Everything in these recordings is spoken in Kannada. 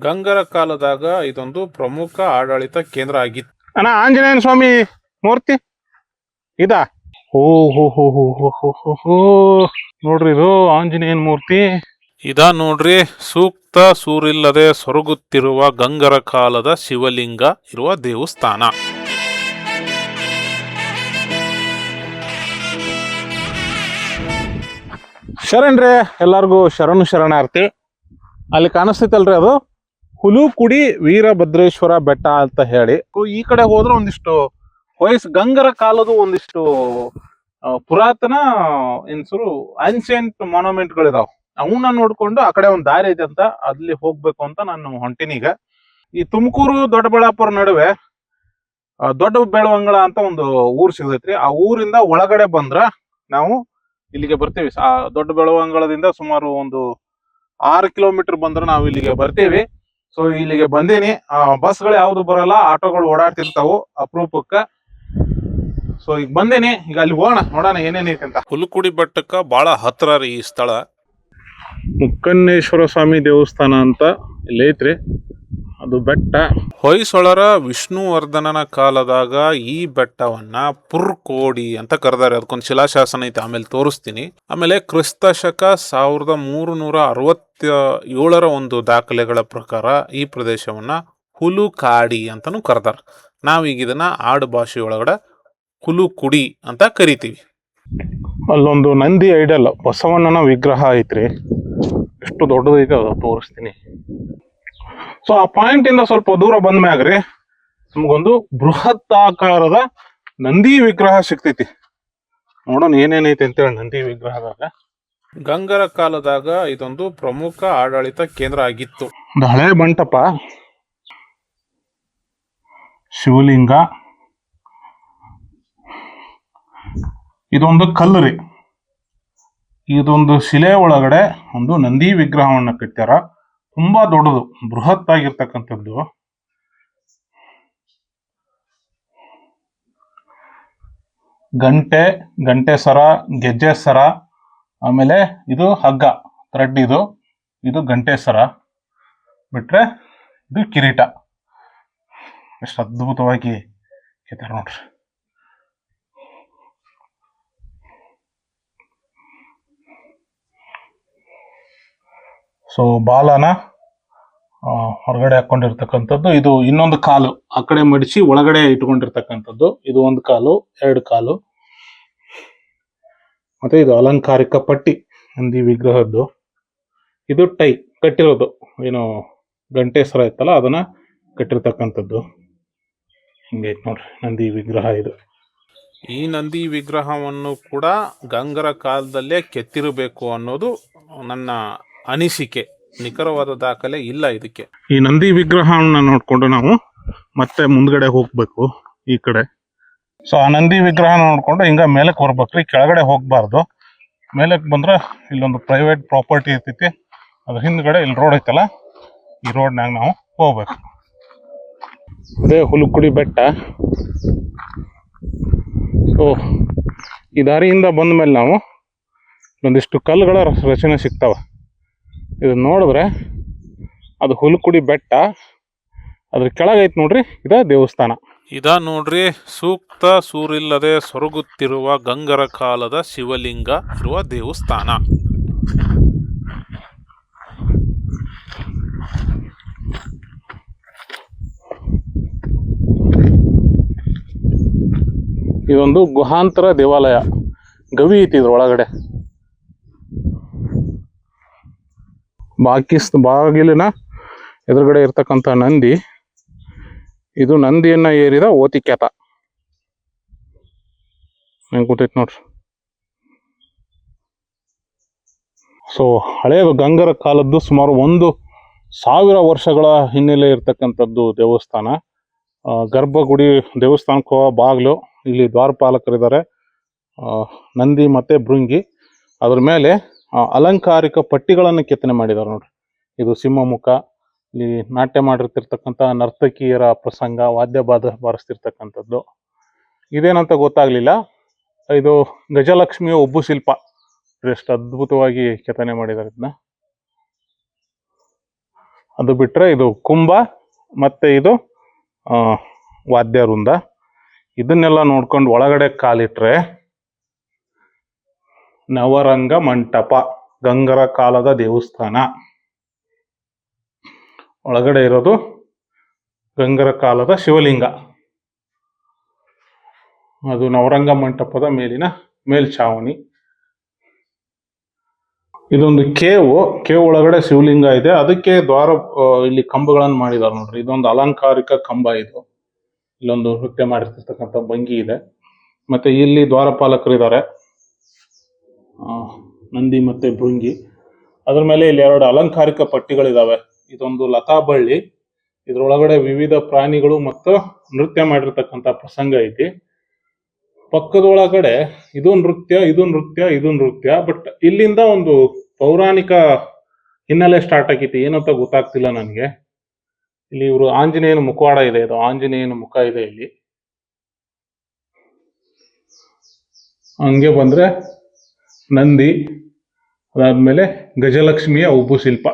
ಗಂಗರ ಕಾಲದಾಗ ಇದೊಂದು ಪ್ರಮುಖ ಆಡಳಿತ ಕೇಂದ್ರ ಆಗಿತ್ತು. ಅಣ್ಣ ಆಂಜನೇಯನ ಸ್ವಾಮಿ ಮೂರ್ತಿ ಇದಾ? ಓ ಹೋ ಹೋ ಹೋ ಹೋ ಹೋ ಹೋ ಹೋ ನೋಡ್ರಿ, ಇದು ಆಂಜನೇಯನ ಮೂರ್ತಿ. ನೋಡ್ರಿ, ಸೂಕ್ತ ಸೂರಿಲ್ಲದೆ ಸೊರಗುತ್ತಿರುವ ಗಂಗರ ಕಾಲದ ಶಿವಲಿಂಗ ಇರುವ ದೇವಸ್ಥಾನ. ಶರಣ್ರೆ, ಎಲ್ಲಾರ್ಗು ಶರಣಾರ್ಥಿ. ಅಲ್ಲಿ ಕಾಣಿಸ್ತೈತಲ್ರಿ, ಅದು ಹುಲುಕುಡಿ ವೀರಭದ್ರೇಶ್ವರ ಬೆಟ್ಟ ಅಂತ ಹೇಳಿ. ಈ ಕಡೆ ಹೋದ್ರೆ ಒಂದಿಷ್ಟು ಗಂಗರ ಕಾಲದ ಒಂದಿಷ್ಟು ಪುರಾತನ ಏನ್ಸರು ಆನ್ಸಿಯಂಟ್ ಮಾನ್ಯುಮೆಂಟ್ ಗಳಿದಾವ್. ಅವನ್ನ ನೋಡ್ಕೊಂಡು ಆ ಕಡೆ ಒಂದ್ ದಾರಿ ಇದೆ ಅಂತ, ಅಲ್ಲಿ ಹೋಗ್ಬೇಕು ಅಂತ ನಾನು ಹೊಂಟಿನೀಗ. ಈ ತುಮಕೂರು ದೊಡ್ಡಬಳ್ಳಾಪುರ ನಡುವೆ ದೊಡ್ಡ ಬೆಳವಂಗಳ ಅಂತ ಒಂದು ಊರ್ ಸಿಗತೈತ್ರಿ. ಆ ಊರಿಂದ ಒಳಗಡೆ ಬಂದ್ರ ನಾವು ಇಲ್ಲಿಗೆ ಬರ್ತೀವಿ. ಆ ದೊಡ್ಡ ಬೆಳವಂಗಳದಿಂದ ಸುಮಾರು ಒಂದು 6 ಕಿಲೋಮೀಟರ್ ಬಂದ್ರೆ ನಾವು ಇಲ್ಲಿಗೆ ಬರ್ತೀವಿ. ಸೊ ಇಲ್ಲಿಗೆ ಬಂದೀನಿ. ಬಸ್ಗಳು ಯಾವ್ದು ಬರಲ್ಲ, ಆಟೋಗಳು ಓಡಾಡ್ತಿರ್ತಾವು ಅಪರೂಪಕ್ಕ. ಸೊ ಈಗ ಬಂದೇನಿ, ಈಗ ಅಲ್ಲಿ ಹೋಗೋಣ, ನೋಡೋಣ ಏನೇನೈತೆ ಅಂತ. ಹುಲುಕುಡಿ ಬೆಟ್ಟಕ್ಕ ಬಹಳ ಹತ್ರ ರೀ ಈ ಸ್ಥಳ. ಮುಕ್ಕನ್ನೇಶ್ವರ ಸ್ವಾಮಿ ದೇವಸ್ಥಾನ ಅಂತ ಇಲ್ಲಿ ಐತ್ರಿ, ಅದು ಬೆಟ್ಟ. ಹೊಯ್ಸಳರ ವಿಷ್ಣುವರ್ಧನನ ಕಾಲದಾಗ ಈ ಬೆಟ್ಟವನ್ನ ಪುರ್ಕೋಡಿ ಅಂತ ಕರೆದಾರೆ. ಅದಕ್ಕೊಂದು ಶಿಲಾಶಾಸನ ಐತೆ, ಆಮೇಲೆ ತೋರಿಸ್ತೀನಿ. ಆಮೇಲೆ ಕ್ರಿಸ್ತ ಶಕ 1367ರ ಒಂದು ದಾಖಲೆಗಳ ಪ್ರಕಾರ ಈ ಪ್ರದೇಶವನ್ನ ಹುಲುಕಾಡಿ ಅಂತಾನು ಕರೆದಾರ. ನಾವೀಗ ಇದನ್ನ ಆಡು ಭಾಷೆಯೊಳಗಡೆ ಹುಲುಕುಡಿ ಅಂತ ಕರಿತೀವಿ. ಅಲ್ಲೊಂದು ನಂದಿ ಐಡಲ್ ಬಸವಣ್ಣನ ವಿಗ್ರಹ ಐತ್ರಿ, ಎಷ್ಟು ದೊಡ್ಡದೈತೆ ಅದು ತೋರಿಸ್ತೀನಿ. ಸೊ ಆ ಪಾಯಿಂಟ್ ಇಂದ ಸ್ವಲ್ಪ ದೂರ ಬಂದ ಮ್ಯಾಗ್ರಿ ನಮಗೊಂದು ಬೃಹತ್ ಆಕಾರದ ನಂದಿ ವಿಗ್ರಹ ಸಿಗ್ತೈತಿ. ನೋಡೋಣ ಏನೇನೈತಿ ಅಂತೇಳಿ ನಂದಿ ವಿಗ್ರಹದಾಗ. ಗಂಗರ ಕಾಲದಾಗ ಇದೊಂದು ಪ್ರಮುಖ ಆಡಳಿತ ಕೇಂದ್ರ ಆಗಿತ್ತು. ಒಂದು ಹಳೆ ಮಂಟಪ, ಶಿವಲಿಂಗ, ಇದೊಂದು ಕಲ್ಲು ರೀ. ಇದೊಂದು ಶಿಲೆ ಒಳಗಡೆ ಒಂದು ನಂದಿ ವಿಗ್ರಹವನ್ನ ಕಟ್ಟ್ಯಾರ. ತುಂಬಾ ದೊಡ್ಡದು, ಬೃಹತ್ ಆಗಿರ್ತಕ್ಕಂಥದ್ದು. ಗಂಟೆ ಸರ, ಗೆಜ್ಜೆ ಸರ, ಆಮೇಲೆ ಇದು ಹಗ್ಗ ಥ್ರೆಡ್, ಇದು ಗಂಟೆ ಸರ, ಬಿಟ್ರೆ ಇದು ಕಿರೀಟ. ಎಷ್ಟು ಅದ್ಭುತವಾಗಿ ಕೆತ್ತಾರ ನೋಡ್ರಿ. ಸೊ ಬಾಲನ ಹೊರಗಡೆ ಹಾಕೊಂಡಿರ್ತಕ್ಕಂಥದ್ದು. ಇದು ಇನ್ನೊಂದು ಕಾಲು ಆ ಕಡೆ ಮಡಿಸಿ ಒಳಗಡೆ ಇಟ್ಕೊಂಡಿರ್ತಕ್ಕಂಥದ್ದು. ಇದು ಒಂದು ಕಾಲು, 2 ಕಾಲು. ಮತ್ತೆ ಇದು ಅಲಂಕಾರಿಕ ಪಟ್ಟಿ ನಂದಿ ವಿಗ್ರಹದ್ದು. ಇದು ಟೈ ಕಟ್ಟಿರೋದು, ಏನು ಗಂಟೆ ಸರ ಇತ್ತಲ್ಲ ಅದನ್ನ ಕಟ್ಟಿರ್ತಕ್ಕಂಥದ್ದು. ಹಿಂಗೈತೆ ನೋಡ್ರಿ ನಂದಿ ವಿಗ್ರಹ ಇದು. ಈ ನಂದಿ ವಿಗ್ರಹವನ್ನು ಕೂಡ ಗಂಗರ ಕಾಲದಲ್ಲೇ ಕೆತ್ತಿರಬೇಕು ಅನ್ನೋದು ನನ್ನ ಅನಿಸಿಕೆ. ನಿಖರವಾದ ದಾಖಲೆ ಇಲ್ಲ ಇದಕ್ಕೆ. ಈ ನಂದಿ ವಿಗ್ರಹವನ್ನ ನೋಡ್ಕೊಂಡು ನಾವು ಮತ್ತೆ ಮುಂದ್ಗಡೆ ಹೋಗ್ಬೇಕು ಈ ಕಡೆ. ಸೊ ಆ ನಂದಿ ವಿಗ್ರಹ ನೋಡ್ಕೊಂಡು ಹಿಂಗ ಮೇಲಕ್ಕೆ ಬರ್ಬೇಕ್ರಿ, ಕೆಳಗಡೆ ಹೋಗ್ಬಾರ್ದು. ಮೇಲಕ್ಕೆ ಬಂದ್ರೆ ಇಲ್ಲೊಂದು ಪ್ರೈವೇಟ್ ಪ್ರಾಪರ್ಟಿ ಇರ್ತೈತಿ, ಅದ್ರ ಹಿಂದ್ಗಡೆ ಇಲ್ಲಿ ರೋಡ್ ಐತಲ್ಲ, ಈ ರೋಡ್ನಾಗ ನಾವು ಹೋಗ್ಬೇಕು. ಅದೇ ಹುಲುಕುಡಿ ಬೆಟ್ಟ. ಸೊ ಈ ದಾರಿಯಿಂದ ಬಂದ ಮೇಲೆ ನಾವು ಒಂದಿಷ್ಟು ಕಲ್ಲುಗಳ ರಚನೆ ಸಿಗ್ತಾವ. ಇದು ನೋಡಿದ್ರೆ ಅದು ಹುಲುಕುಡಿ ಬೆಟ್ಟ, ಅದ್ರ ಕೆಳಗೈತೆ ನೋಡ್ರಿ, ಇದ ದೇವಸ್ಥಾನ. ನೋಡ್ರಿ, ಸೂಕ್ತ ಸೂರಿಲ್ಲದೆ ಸೊರಗುತ್ತಿರುವ ಗಂಗರ ಕಾಲದ ಶಿವಲಿಂಗ ಇರುವ ದೇವಸ್ಥಾನ. ಇದೊಂದು ಗುಹಾಂತರ ದೇವಾಲಯ, ಗವಿ ಐತಿ ಇದ್ರ ಒಳಗಡೆ. ಬಾಗಿಲಿನ ಎದುರುಗಡೆ ಇರ್ತಕ್ಕಂಥ ನಂದಿ, ಇದು ನಂದಿಯನ್ನ ಏರಿದ ಓತಿಕ್ಯಾತ. ನಂಗೆ ಗೊತ್ತೈತಿ ನೋಡ್ರಿ. ಸೊ ಹಳೆಯದು ಗಂಗರ ಕಾಲದ್ದು, ಸುಮಾರು 1000 ವರ್ಷಗಳ ಹಿನ್ನೆಲೆ ಇರ್ತಕ್ಕಂಥದ್ದು ದೇವಸ್ಥಾನ. ಗರ್ಭಗುಡಿ, ದೇವಸ್ಥಾನಕ್ಕೆ ಹೋಗೋ ಬಾಗಿಲು, ಇಲ್ಲಿ ದ್ವಾರಪಾಲಕರಿದ್ದಾರೆ, ನಂದಿ ಮತ್ತೆ ಭೃಂಗಿ. ಅದ್ರ ಮೇಲೆ ಅಲಂಕಾರಿಕ ಪಟ್ಟಿಗಳನ್ನು ಕೆತ್ತನೆ ಮಾಡಿದ್ದಾರೆ ನೋಡ್ರಿ. ಇದು ಸಿಂಹಮುಖ, ಇಲ್ಲಿ ನಾಟ್ಯ ಮಾಡಿರ್ತಿರ್ತಕ್ಕಂಥ ನರ್ತಕಿಯರ ಪ್ರಸಂಗ, ವಾದ್ಯ ಬಾರಿಸ್ತಿರ್ತಕ್ಕಂಥದ್ದು. ಇದೇನಂತ ಗೊತ್ತಾಗ್ಲಿಲ್ಲ, ಇದು ಗಜಲಕ್ಷ್ಮಿಯ ಒಬ್ಬು ಶಿಲ್ಪ. ಎಷ್ಟು ಅದ್ಭುತವಾಗಿ ಕೆತ್ತನೆ ಮಾಡಿದ್ದಾರೆ ಇದನ್ನ. ಅದು ಬಿಟ್ಟರೆ ಇದು ಕುಂಭ ಮತ್ತು ಇದು ವಾದ್ಯ ವೃಂದ. ಇದನ್ನೆಲ್ಲ ನೋಡ್ಕೊಂಡು ಒಳಗಡೆ ಕಾಲಿಟ್ರೆ ನವರಂಗ ಮಂಟಪ, ಗಂಗರ ಕಾಲದ ದೇವಸ್ಥಾನ. ಒಳಗಡೆ ಇರೋದು ಗಂಗರ ಕಾಲದ ಶಿವಲಿಂಗ. ಅದು ನವರಂಗ ಮಂಟಪದ ಮೇಲಿನ ಮೇಲ್ಛಾವಣಿ. ಇದೊಂದು ಕೇವ್ ಒಳಗಡೆ ಶಿವಲಿಂಗ ಇದೆ. ಅದಕ್ಕೆ ದ್ವಾರ ಇಲ್ಲಿ ಕಂಬಗಳನ್ನು ಮಾಡಿದಾರೆ ನೋಡ್ರಿ. ಇದೊಂದು ಅಲಂಕಾರಿಕ ಕಂಬ. ಇದು ಇಲ್ಲೊಂದು ನೃತ್ಯ ಮಾಡಿರ್ತಕ್ಕಂಥ ಭಂಗಿ ಇದೆ. ಮತ್ತೆ ಇಲ್ಲಿ ದ್ವಾರಪಾಲಕರಿದ್ದಾರೆ, ನಂದಿ ಮತ್ತೆ ಭೃಂಗಿ. ಅದ್ರ ಮೇಲೆ ಇಲ್ಲಿ 2 ಅಲಂಕಾರಿಕ ಪಟ್ಟಿಗಳಿದಾವೆ. ಇದೊಂದು ಲತಾ ಬಳ್ಳಿ, ಇದ್ರೊಳಗಡೆ ವಿವಿಧ ಪ್ರಾಣಿಗಳು ಮತ್ತು ನೃತ್ಯ ಮಾಡಿರ್ತಕ್ಕಂಥ ಪ್ರಸಂಗ ಐತಿ. ಪಕ್ಕದೊಳಗಡೆ ಇದು ನೃತ್ಯ. ಬಟ್ ಇಲ್ಲಿಂದ ಒಂದು ಪೌರಾಣಿಕ ಹಿನ್ನೆಲೆ ಸ್ಟಾರ್ಟ್ ಆಗೈತಿ. ಏನಂತ ಗೊತ್ತಾಗ್ತಿಲ್ಲ ನನಗೆ. ಇಲ್ಲಿ ಇವರು ಆಂಜನೇಯನ ಮುಖವಾಡ ಇದೆ. ಇದು ಆಂಜನೇಯನ ಮುಖ ಇದೆ ಇಲ್ಲಿ. ಹಂಗೆ ಬಂದ್ರೆ ನಂದಿ, ಅದಾದ್ಮೇಲೆ ಗಜಲಕ್ಷ್ಮಿಯ ಉಬ್ಬು ಶಿಲ್ಪ.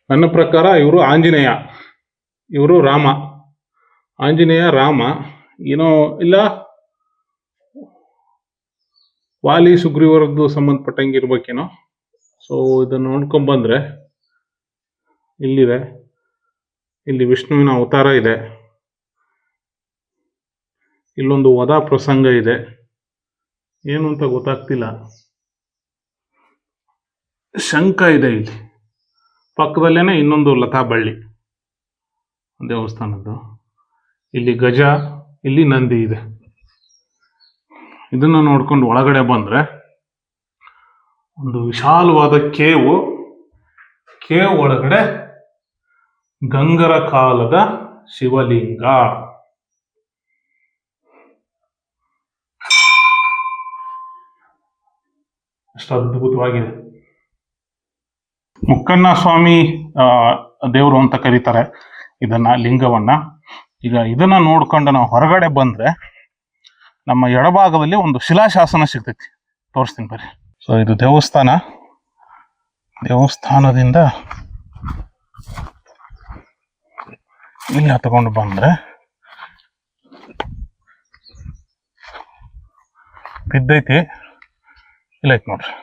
ನನ್ನ ಪ್ರಕಾರ ಇವರು ಆಂಜನೇಯ, ಇವರು ರಾಮ. ಆಂಜನೇಯ ರಾಮ ಏನೋ ಇಲ್ಲ, ವಾಲಿ ಸುಗ್ರೀವರದ್ದು ಸಂಬಂಧಪಟ್ಟಂಗೆ ಇರ್ಬೇಕೇನೋ. ಸೊ ಇದನ್ನ ನೋಡ್ಕೊಂಡ್ ಬಂದ್ರೆ ಇಲ್ಲಿದೆ, ಇಲ್ಲಿ ವಿಷ್ಣುವಿನ ಅವತಾರ ಇದೆ, ಇಲ್ಲೊಂದು ವಧಾ ಪ್ರಸಂಗ ಇದೆ. ಏನು ಅಂತ ಗೊತ್ತಾಗ್ತಿಲ್ಲ. ಶಂಖ ಇದೆ ಇಲ್ಲಿ ಪಕ್ಕದಲ್ಲೇನೆ. ಇನ್ನೊಂದು ಲತಾ ಬಳ್ಳಿ ದೇವಸ್ಥಾನದ್ದು. ಇಲ್ಲಿ ಗಜ, ಇಲ್ಲಿ ನಂದಿ ಇದೆ. ಇದನ್ನ ನೋಡ್ಕೊಂಡು ಒಳಗಡೆ ಬಂದ್ರೆ ಒಂದು ವಿಶಾಲವಾದ ಕೇವ್ ಒಳಗಡೆ ಗಂಗರ ಕಾಲದ ಶಿವಲಿಂಗ. ಅಷ್ಟು ಅದ್ಭುತವಾಗಿದೆ. ಮುಕ್ಕಣ್ಣ ಸ್ವಾಮಿ ದೇವರು ಅಂತ ಕರೀತಾರೆ ಇದನ್ನ, ಲಿಂಗವನ್ನ. ಈಗ ಇದನ್ನ ನೋಡ್ಕೊಂಡು ನಾವು ಹೊರಗಡೆ ಬಂದ್ರೆ ನಮ್ಮ ಎಡಭಾಗದಲ್ಲಿ ಒಂದು ಶಿಲಾಶಾಸನ ಸಿಗ್ತೈತಿ. ತೋರಿಸ್ತೀನಿ ಬರ್ರಿ. ಸೊ ಇದು ದೇವಸ್ಥಾನದಿಂದ ಇಲ್ಲಿ ಹತ್ಕೊಂಡು ಬಂದ್ರೆ ಬಿದ್ದೈತಿ. ಇಲ್ಲ ಐತಿ ನೋಡ್ರಿ,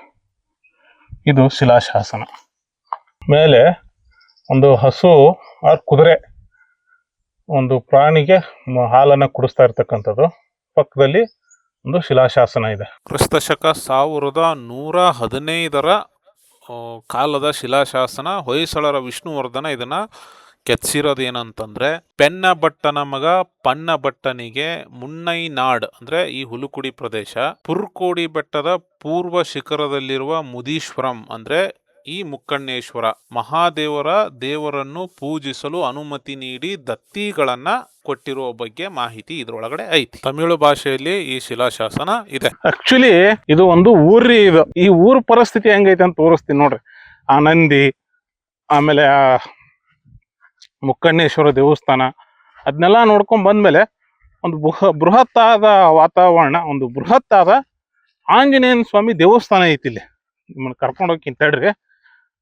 ಇದು ಶಿಲಾಶಾಸನ. ಮೇಲೆ ಒಂದು ಹಸು ಆ ಕುದುರೆ, ಒಂದು ಪ್ರಾಣಿಗೆ ಹಾಲನ್ನ ಕುಡಿಸ್ತಾ ಇರ್ತಕ್ಕಂಥದ್ದು. ಪಕ್ಕದಲ್ಲಿ ಒಂದು ಶಿಲಾಶಾಸನ ಇದೆ. ಕ್ರಿಸ್ತಶಕ 1115 ಕಾಲದ ಶಿಲಾಶಾಸನ. ಹೊಯ್ಸಳರ ವಿಷ್ಣುವರ್ಧನ ಇದನ್ನ ಕೆತ್ತಿಸಿರೋದು. ಏನಂತಂದ್ರೆ, ಪೆನ್ನಬಟ್ಟನ ಮಗ ಪನ್ನಬಟ್ಟನಿಗೆ ಮುನ್ನೈನಾಡ್ ಅಂದ್ರೆ ಈ ಹುಲುಕುಡಿ ಪ್ರದೇಶ, ಪುರ್ಕೋಡಿ ಬೆಟ್ಟದ ಪೂರ್ವ ಶಿಖರದಲ್ಲಿರುವ ಮುದೀಶ್ವರಂ ಅಂದ್ರೆ ಈ ಮುಕ್ಕಣ್ಣೇಶ್ವರ ದೇವರನ್ನು ಪೂಜಿಸಲು ಅನುಮತಿ ನೀಡಿ ದತ್ತಿಗಳನ್ನ ಕೊಟ್ಟಿರುವ ಬಗ್ಗೆ ಮಾಹಿತಿ ಇದ್ರೊಳಗಡೆ ಐತಿ. ತಮಿಳು ಭಾಷೆಯಲ್ಲಿ ಈ ಶಿಲಾಶಾಸನ ಇದೆ. ಆಕ್ಚುಲಿ ಇದು ಒಂದು ಊರ್ರಿ. ಇದು ಈ ಊರ್ ಪರಿಸ್ಥಿತಿ ಹೆಂಗೈತೆ ಅಂತ ತೋರಿಸ್ತೀನಿ ನೋಡ್ರಿ. ಆ ನಂದಿ, ಆಮೇಲೆ ಆ ಮುಕ್ಕಣ್ಣೇಶ್ವರ ದೇವಸ್ಥಾನ, ಅದನ್ನೆಲ್ಲ ನೋಡ್ಕೊಂಡ್ ಬಂದ್ಮೇಲೆ ಒಂದು ಬೃಹತ್ತಾದ ವಾತಾವರಣ, ಒಂದು ಬೃಹತ್ತಾದ ಆಂಜನೇಯನ ಸ್ವಾಮಿ ದೇವಸ್ಥಾನ ಐತಿ ಇಲ್ಲಿ. ನಿಮ್ಮನ್ನ ಕರ್ಕೊಂಡು ಹೋಗಿ ತಡ್ರಿ.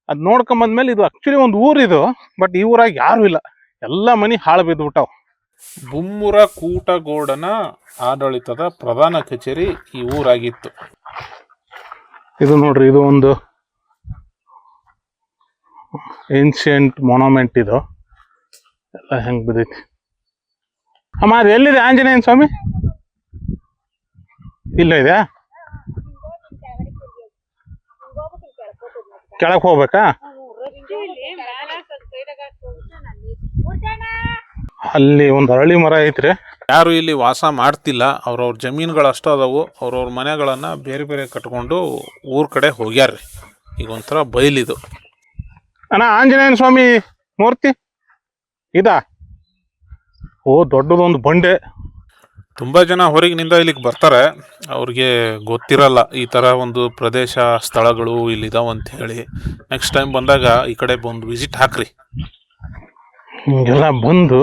ಅದ್ ನೋಡ್ಕೊಂಡ್ ಬಂದ್ಮೇಲೆ ಇದು ಆಕ್ಚುಲಿ ಒಂದು ಊರಿದು. ಬಟ್ ಈ ಊರಾಗ ಯಾರು ಇಲ್ಲ, ಎಲ್ಲ ಮನಿ ಹಾಳು ಬಿದ್ದುಬಿಟ್ಟಾವ. ಬುಮ್ಮುರ ಕೂಟಗೋಡನ ಆಡಳಿತದ ಪ್ರಧಾನ ಕಚೇರಿ ಈ ಊರಾಗಿತ್ತು. ಇದು ನೋಡ್ರಿ, ಇದು ಒಂದು ಏನ್ಷಿಯಂಟ್ ಮೊನಮೆಂಟ್. ಇದು ಎಲ್ಲ ಹೆಂಗ್ ಬಿದ್ದೈತಿ. ಅಮ್ಮ ಅದು ಎಲ್ಲಿದೆ ಆಂಜನೇಯನ ಸ್ವಾಮಿ? ಇಲ್ಲ ಇದೆಯಾ? ಕೆಳಕ್ ಹೋಗ್ಬೇಕಾ? ಅಲ್ಲಿ ಒಂದು ಅರಳಿ ಮರ ಐತ್ರಿ. ಯಾರು ಇಲ್ಲಿ ವಾಸ ಮಾಡ್ತಿಲ್ಲ, ಅವ್ರವ್ರ ಜಮೀನುಗಳು ಅಷ್ಟ ಅದಾವು. ಅವ್ರವ್ರ ಮನೆಗಳನ್ನ ಬೇರೆ ಬೇರೆ ಕಟ್ಕೊಂಡು ಊರ್ ಕಡೆ ಹೋಗ್ಯಾರ್ರಿ. ಈಗ ಒಂಥರ ಬಯಲಿದು. ಅಣ್ಣ, ಆಂಜನೇಯನ ಸ್ವಾಮಿ ಮೂರ್ತಿ ಇದಾ? ಓ, ದೊಡ್ಡದೊಂದು ಬಂಡೆ. ತುಂಬಾ ಜನ ಹೊರಗಿನಿಂದ ಇಲ್ಲಿಗೆ ಬರ್ತಾರೆ. ಅವ್ರಿಗೆ ಗೊತ್ತಿರಲ್ಲ ಈ ತರ ಒಂದು ಪ್ರದೇಶ, ಸ್ಥಳಗಳು ಇಲ್ಲಿದಾವ ಅಂತ ಹೇಳಿ. ನೆಕ್ಸ್ಟ್ ಟೈಮ್ ಬಂದಾಗ ಈ ಕಡೆ ಬಂದು ವಿಸಿಟ್ ಹಾಕ್ರಿ. ಹಿಂಗೆಲ್ಲ ಬಂದು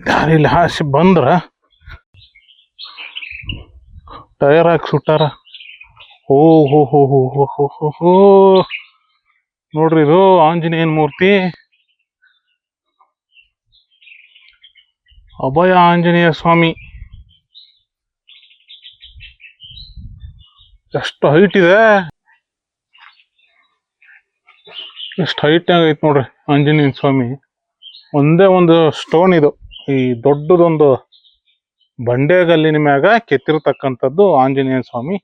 ದಾರಿಲಿ ಹಾಸಿ ಬಂದ್ರ ಟಯರ್ ಹಾಕಿ ಸುಟ್ಟಾರ. ಓ ಹೋ ಹೋ ಹೋ ಹೋ ಹೋ ಹೋ. ನೋಡ್ರಿ ಇದು ಆಂಜನೇಯನ ಮೂರ್ತಿ. ಅಭಯ ಆಂಜನೇಯ ಸ್ವಾಮಿ. ಎಷ್ಟು ಹೈಟ್ ಇದೆ, ಎಷ್ಟು ಹೈಟ್ ಆಗೈತೆ ನೋಡ್ರಿ ಆಂಜನೇಯನ ಸ್ವಾಮಿ. ಒಂದೇ ಒಂದು ಸ್ಟೋನ್ ಇದು, ಈ ದೊಡ್ಡದೊಂದು ಬಂಡೆಗಲ್ಲಿನ ಮ್ಯಾಗ ಕೆತ್ತಿರ್ತಕ್ಕಂಥದ್ದು ಆಂಜನೇಯ ಸ್ವಾಮಿ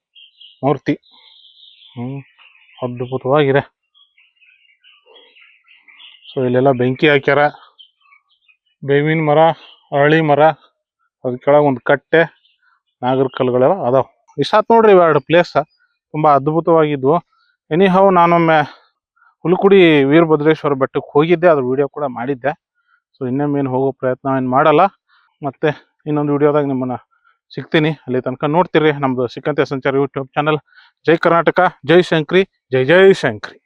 ಮೂರ್ತಿ. ಅದ್ಭುತವಾಗಿದೆ. ಸೊ ಇಲ್ಲೆಲ್ಲ ಬೆಂಕಿ ಹಾಕ್ಯಾರ, ಬೇವಿನ ಮರ, ಅರಳಿ ಮರ, ಅದ್ರ ಕೆಳಗೆ ಒಂದು ಕಟ್ಟೆ, ನಾಗರ ಕಲ್ಲುಗಳೆಲ್ಲ ಅದಾವ. ಇಷ್ಟ ನೋಡ್ರಿ ಇವೆರಡು ಪ್ಲೇಸ್ ತುಂಬಾ ಅದ್ಭುತವಾಗಿದ್ವು. ಎನಿಹೌ ನಾನೊಮ್ಮೆ ಹುಲುಕುಡಿ ವೀರಭದ್ರೇಶ್ವರ ಬೆಟ್ಟಕ್ಕೆ ಹೋಗಿದ್ದೆ, ಅದ್ರ ವಿಡಿಯೋ ಕೂಡ ಮಾಡಿದ್ದೆ. ಸೊ ಇನ್ನೊಮ್ಮೇನು ಹೋಗೋ ಪ್ರಯತ್ನ ಏನು ಮಾಡಲ್ಲ. ಮತ್ತೆ ಇನ್ನೊಂದು ವಿಡಿಯೋದಾಗ ನಿಮ್ಮನ್ನ ಸಿಗ್ತೀನಿ. ಅಲ್ಲಿ ತನಕ ನೋಡ್ತೀರಿ ನಮ್ದು ಸಿಕ್ಕಂತೆ ಸಂಚಾರ ಯೂಟ್ಯೂಬ್ ಚಾನಲ್. ಜೈ ಕರ್ನಾಟಕ, ಜೈ ಶಂಕ್ರಿ, ಜೈ ಜೈ ಶಂಕ್ರಿ.